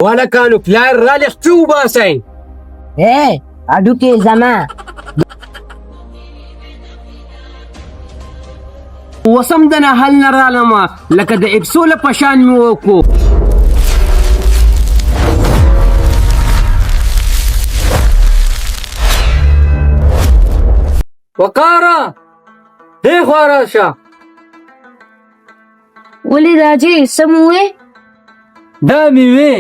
ولکانو پلار رالیخ چو باسئ هډوکي زما وسم د نهل نه رالمه لکه د اپسوله په شان مې وکړو وقاره دې خوا راشه ولې راځې څه مو وې دا مې وې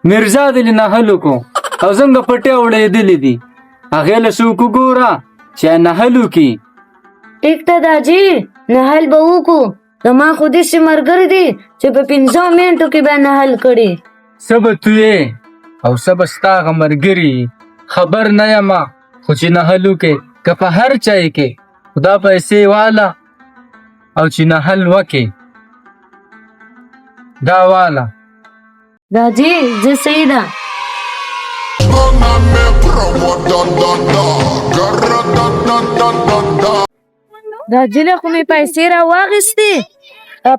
مرزا دې نهل وکړو او څنګه پټې اورېدلې دي هغې له څوک وګوره چې نهل وکړي ټیک ته داجي نهل به وکړو زما خو داسې ملګری دی چې په 15 منټو کې به نهل کړي څه به تو یې او څه به ستا هغه ملګري خبر نه یم خو چې نهل وکړې که په هر چای کې خدا پیسې واله او چې نهل وکړې دا واله داجي زه صحیح ده داجي له خو مې پیسې را واغېستې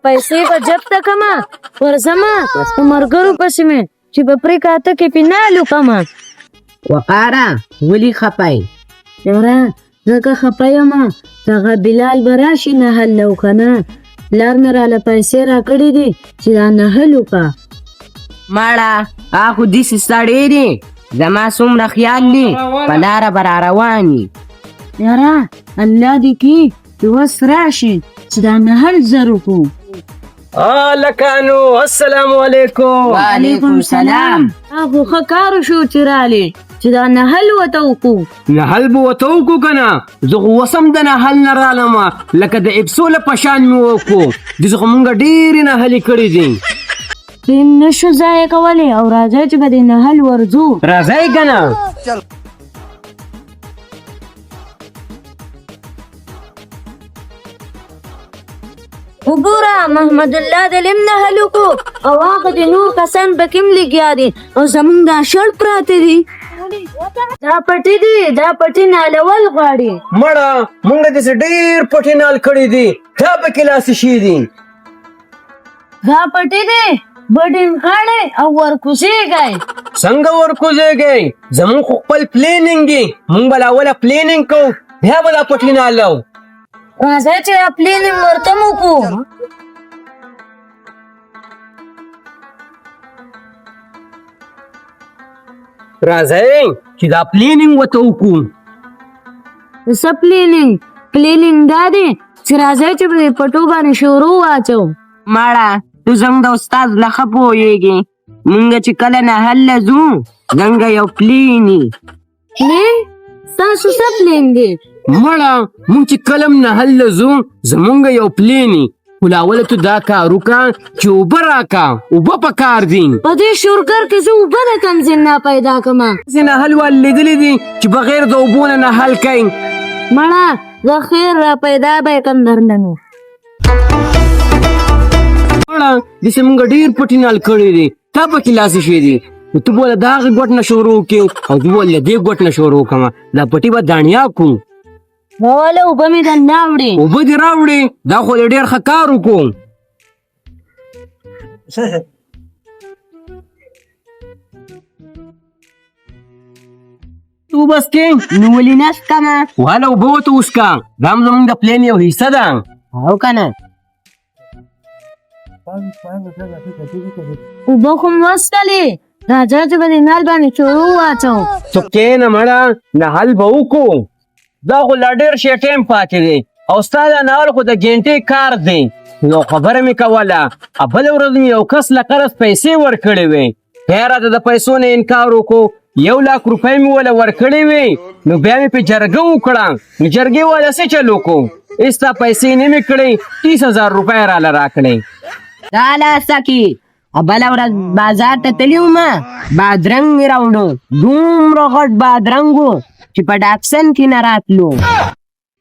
پیسې به جب ته کمه ورځمه په ملګرو پسې مې چې به پرې کاته کې پې نهل وکړمه وقاره ولې خپای یاره ځکه خفه یم دغه بلال به راشي نهل له وکړه پلار مې راله پیسې راکړې دي چې دا نهل وکړه ماړه خو داسې سړی دی زما څومره خیال دی په لاره به را روان وي یاره الله دې کړي چې وس راشي چې دا نهل زر وکړو لکانو السلام علیکم وعلیکم السلام خو ښه کار شو چې رالې چې دا نهل ورته وکړو نهل به ورته وکړو که نه زه خو وسم د نهل نه رالمه لکه د اپسوله په شان مې وکړو داسې خو مونږ ډېرې نهلې کړې دي ټیم نشو ضایع کولی او راځئ چې به د نهل ورځو راځئ که نه وګوره محمد الله د لم نهل وکړو او هغه د نور کسان پکې هم لګیا دي او زمونږ دا شړ پراته دي دا پټي دي دا پټي نالول غواړي مړه مونږ داسې ډېر پټې نال کړي دي دا پکې لاسې شي دي دا پټي دي بډین غاړې او ورکوزېږئ څنګه ورکوزېږئ زمونږ خو خپل پلیننګ دی مونږ به لا اوله پلیننګ کوو بیا به دا پټې نالو راځئ چې دا پلیننګ ورته هم وکړو راځئ چې دا پلیننګ ورته وکړو څه پلیننګ پلیننګ دا دی چې راځئ چې په دې پټو باندې شروع واچو ماړه تو زموږ د استاد له ښه پوهېږې مونږ چې کله نهل له ځو زموږ یو پلین پلین ستاسو څه پلین دی مړه مونږ چې کلم نهل له ځو زمونږ یو پلیني خو لا اوله تو دا کار وکړه چې اوبه راکړه اوبه په کار دي په دې شورګر کې زه اوبه د کوم ځای نه پیدا کړمه ځینې نهل وال لیدلي دي چې بغیر د اوبو نه نهل کوي مړه زه خیر را پیدا به یې کړم درنه نو مړه داسې مونږ ډېر پټې نال کړي دي تا پکې لاسې شوي دي نو ته بوله د هغې ګوټ نه شروع کړې او زه بوله د دې ګوټ نه شروع کړمه دا پټې به داڼیا کړو راوله اوبه مې درنه وړې اوبه دې راوړې دا خو دې ډېر ښه کار وکړو تو بس کې نو ولې نه څکمه واله اوبه ورته وڅښه دا هم زمونږ د پلین یو حصه ده او که نه اوبه خو مې وڅښلې راځه چې په دې نل باندې شروع واچو ته کښېنه مړه نهل به وکړو دا خو لا ډېر شی ټایم پاتې دی او ستا دا نهل خو د ګنټې کار دی نو خبره مې کوله بله ورځ مې یو کس له قرض پیسې ورکړې وې بیا یې راته د پیسو نه انکار وکړو 1,00,000 روپۍ مې وله ورکړې وې نو بیا مې پې جرګه وکړه نو جرګې والا څه چل وکړو ایستا پیسې نه مې کړې 30,000 روپۍ راله راکړې دا لاسه کې بله ورځ بازار ته تللي ومه بادرنګ مې راوړو دومره غټ بادرنګ و چې په ډاکسن کې نه راتلو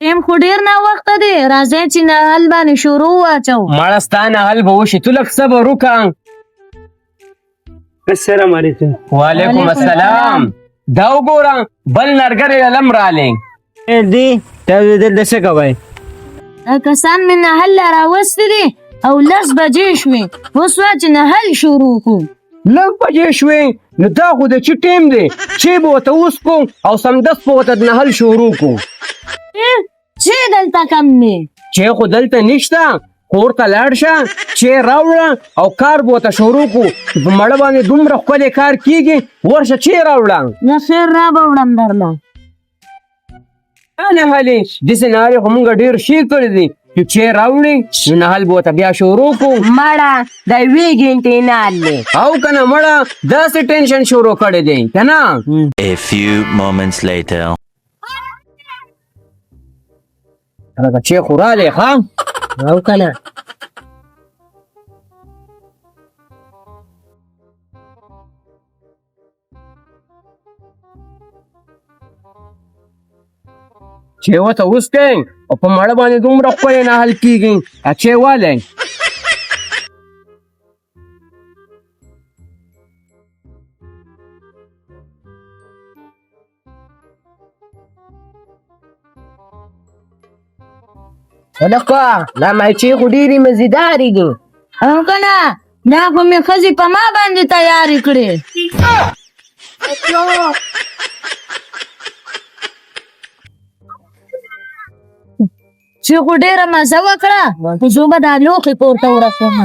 ټیم خو ډېر ناوخته دی راځئ چې نهل باندې شروع واچو مړه ستا نهل به وشي تو لږ صبر وکړه السلام علیکم وعلیکم السلام دا وګوره بل نرګرې علم رالی دی تاسو دلته څه کوئ دا کسان مې نهل لا راوستي دي او 10 بجې شوې اوس وا چې نهل شروع کړو لږ بجې شوې نو دا خو د چې ټیم دی چې به ورته اوس کوم او سمدست به ورته نهل شروع کوم چې دلته کم دی چې خو دلته نشته کور ته لاړ شه چې راوړه او کار به ورته شروع کړو په مړه باندې دومره ښکلی کار کېږي ورشه چې راوړه د خیر را به وړم درله نه هلې داسې نهالې خو مونږ ډېر شي کړي دي چې راوړي نو نهل به ورته بیا شروع کړو مړه د 2 غنټې نهال دی او که نه مړه داسې ټینشن شروع کړی دی که نه A few moments later. لکه چې خو رالی ښه او کنه چې ورته اوس کوي او په مړه باندې دومره ښکلی نهل کېږي چې والی ولکه دا مایچې خو ډېرې مزیدارې دي او کنه دا خو مې ښځې په ما باندې تیارې کړې چې خو ډېره مزه وکړه خو زه به دا لوښي پورته ورسوم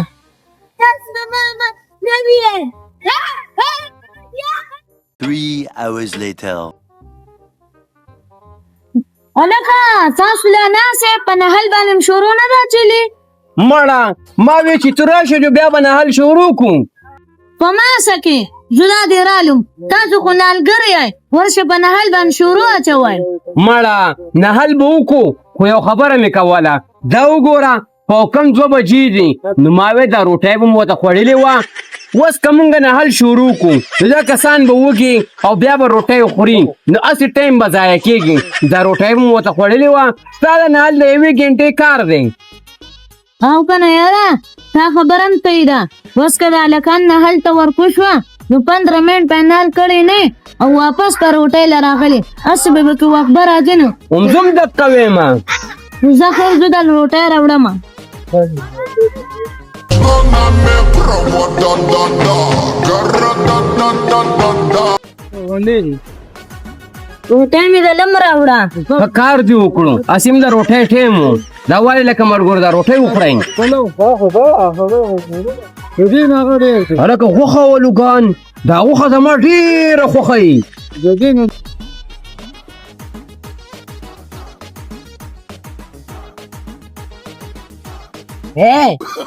3 hours later. هلکه تاسو لا ناسې په نهل باندې شروع نه ده اچولې مړه ما وی چې ته راشې نو بیا به نهل شروع کړو په ما څه کې زه دا دې رالم تاسو خو نهلګر یئ ورشه په نهل باندې شروع اچوئ مړه نهل به وکړو خو یو خبره مې کوله دا وګوره په کم 2 بجې دي نو ما وی دا روټۍ به مو ورته خوړلې وه اوس که مونږ نهل شروع کړو نو دا کسان به وږي او بیا به روټۍ خوري نو هسې ټایم به ضایع کېږي دا روټۍ به مو ورته خوړلې وه ستا د نهل د 1 غنټې کار دی او کنه یاره تا خبره هم صحیح ده اوس که د هلکان نهل ته ورکو شوه نو 15 منټ په نهل کړی نه او واپس په روټۍ له راغلې هسې به پکې وقبه راځي نو همزه هم دقه ویم زه خیر زه د روټۍ راوړم روټۍ مې د لم راوړه په کار دې وکړو اسیم د روټۍ ټایم و دا ولې لکه مړګور دا روټۍ وخورئ هلکه غوښه ولوګان دا غوښه زما ډېره خوښوي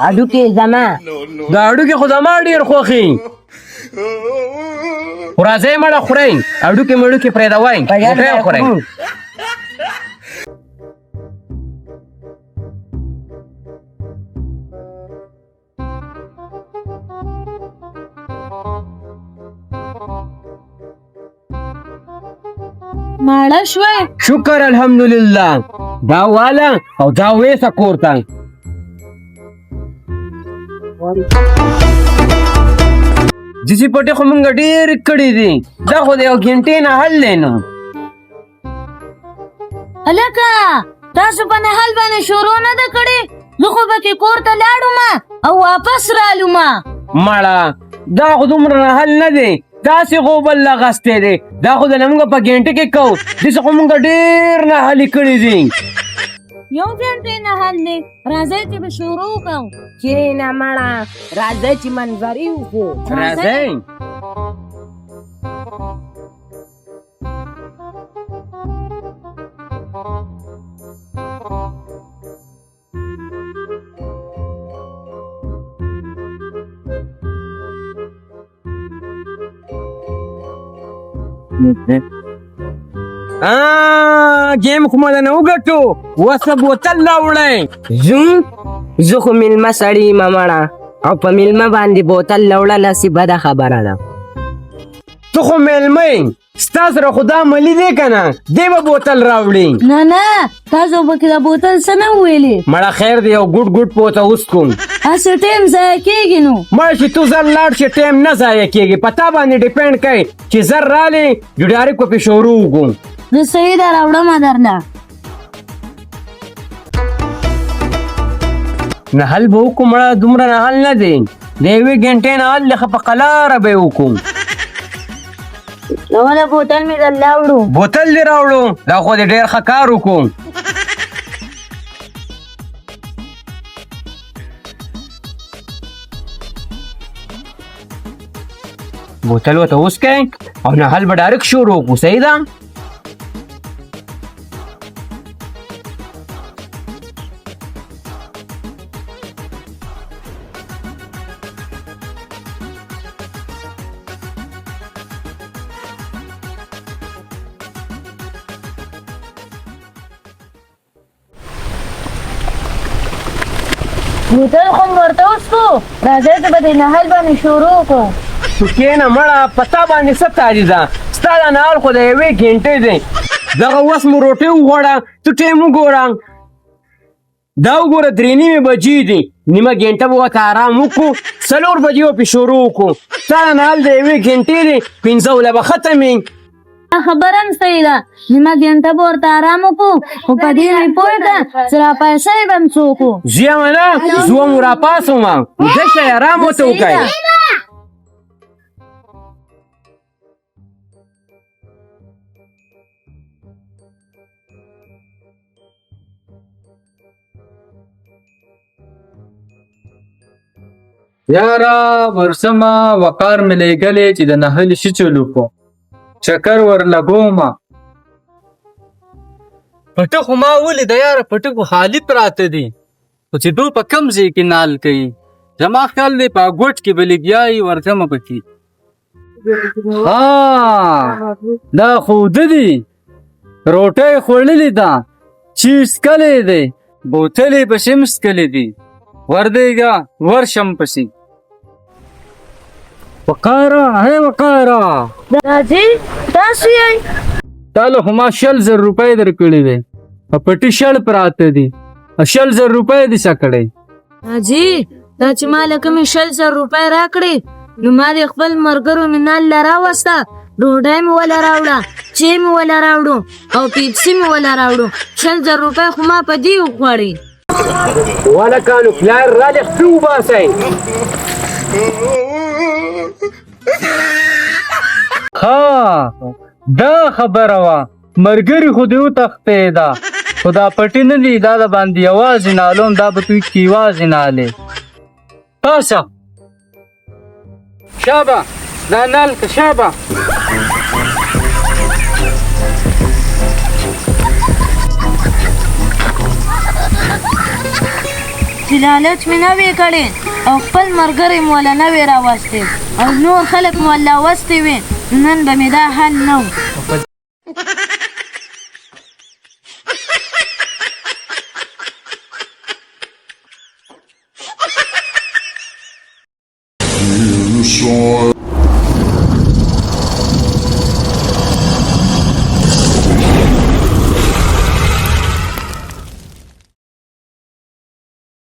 هډوکې زما دا هډوکې خو زما ډېر خوښي خو راځئ مړه خورئ هډوکې مړوکې پرېږدوئ روټۍ وخورئ ماړه شوې شکر الحمدلله دا واله او دا ویسه کور ته جسي پټې خو مونږ ډېر کړي دي دا خو د 1 غنټې نهل دی نو هلکه تاسو په نهل باندې شروع نه ده کړې زه خو پکې کور ته لاړم او واپس رالم مړه دا خو دومره نهل نه دی تاسې خو بل لغستې دی دا خو د مونږ په غنټه کې کوو داسې خو مونږ ډېر نهلې کړي دي 1 غنټې نهل دی راځئ چې به شروع کوو کښېنه مړه راځئ چې منظرې وکړو راځئ گیم خو مده نه وګټو وسه بوتل راوړئ زه خو میلمه سړی یم مړه او په میلمه باندې بوتل راوړل هسې بده خبره ده ته خو میلمه یې ستا سره خو دا عملي دی که نه دی به بوتل راوړي نه نه تاسو پکې د بوتل څه نه ویلې مړه خیر دی یو ګوټ ګوټ په ورته اوس کوم هسې ټایم ضایع کېږي نو مړه چې تو زر لاړ شي ټایم نه ضایع کېږي په تا باندې ډیپینډ کوي چې زر رالی جو ډایرکټ په پې شروع وکړو زه صحیح ده راوړم درله نهل به وکړو مړه دومره نهل نه دی د یوې ګنټې نه هل لکه په قلاره به یې وکړو نو ولا بوتل مې درله وړو بوتل دې راوړو دا خو دې ډېر ښه کار وکړو بوتل ورته وڅکئ او نهل به ډایرکټ شروع وکړو صحیح ده بوتل خو مې ورته وڅکو راځئ ته به دې نهل باندې شروع کړو تو کېنه مړه په تا باندې څه تاجي ده ستا دا نهال خو د یوې ګنټې دی دغه وس مو روټۍ وخوړه ته ټیم وګوره دا وګوره 3:30 بجې دي نیمه ګنټه به ورته ارام وکړو 4 بجې به پې شروع وکړو ستا دا نهال د یوې ګنټې دی 15 به ختم وي خبره هم صحیح ده نیمه ګنټه به ورته ارام وکړو خو په دې مې پوه کړه چې را پیسې به هم څه وکړو زه یم نه زه هم راپاڅوم ویده شئ ارام ورته وکړئ یاره ورسمه وقار مې لېږلې چې د نهل شي چلو کو چکر ورلګومه پټه خو ما ولیده یاره پټه خو خالي پراته دي خو چې دو په کم ځای کې نال کوي زما خیال دی په ګوټ کې به لګیایي ورځمه پکې دا خو ده دي روټۍ خوړلې ده چیپس کلی دی بوتلې پسې هم څکلې دي وردېږه ورشم پسې وقاره هی وقاره راځي تاسو یې تا له خو ما 100,000 روپۍ درکړې دی په پټي 100 پراته دي 100,000 روپۍ دې څه کړی حاجي دا چې ما له کومې 100,000 روپۍ راکړې نو ما د خپل ملګرو مې نل له راوسته ډوډۍ مې وله راوړه چای مې وله راوړو او پیپسي مې وله راوړو 100,000 روپۍ خو ما په دې وخوړې ولکانو پلار رالې خپې وباسئ ها دا خبره وه ملګري خو دې وتښتېده خو دا پټي نه دي دا د باندې یوازې نالوم دا به توی کې یوازې نالې پاسه شابه دا نال که شابه چې لالچ مې نه وې کړې او خپل ملګري مې وله نه وې راوستې او نور خلک مې وله وستې وې نن به مې دا حل نه و Inside